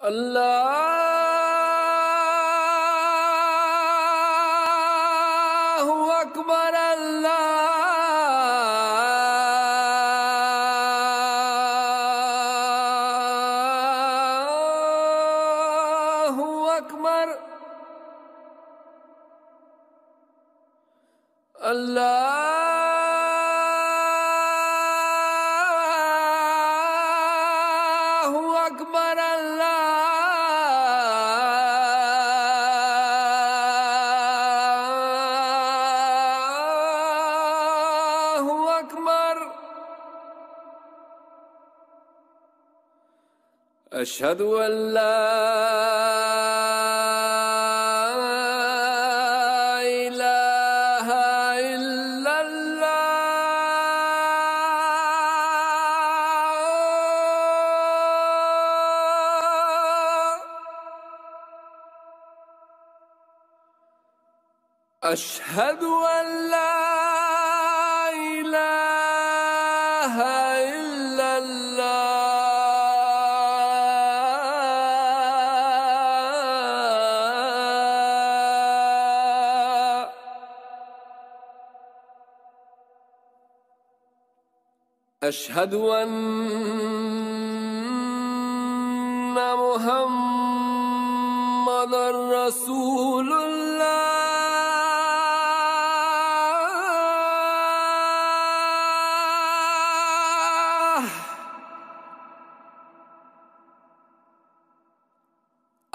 الله أكبر. الله أكبر. الله أكبر. الله أكبر. أشهد أن لا إله إلا الله. أشهد أن لا إله إلا الله. أشهد أن محمدًا رسول الله.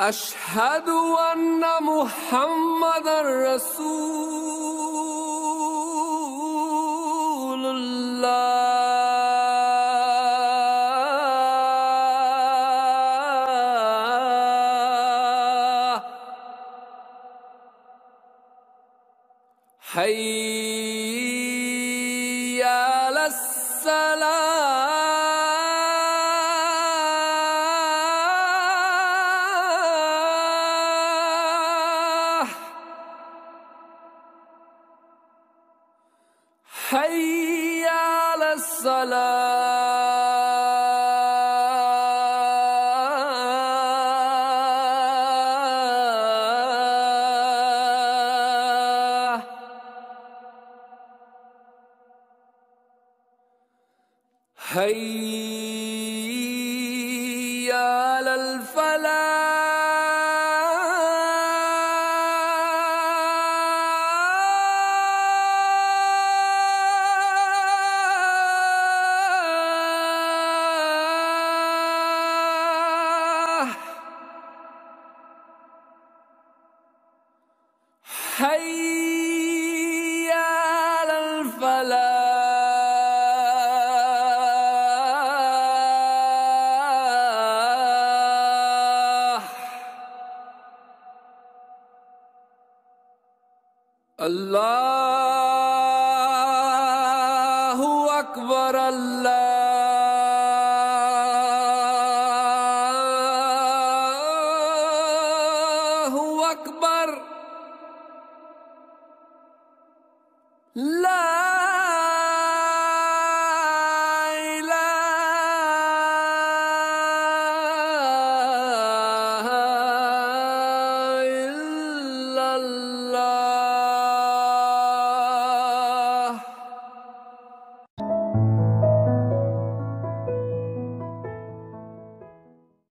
أشهد أن محمدًا رسول الله. حي على الصلاة. حي على الصلاة. حي على الفلاح. حي على الفلاح. الله أكبر. الله أكبر.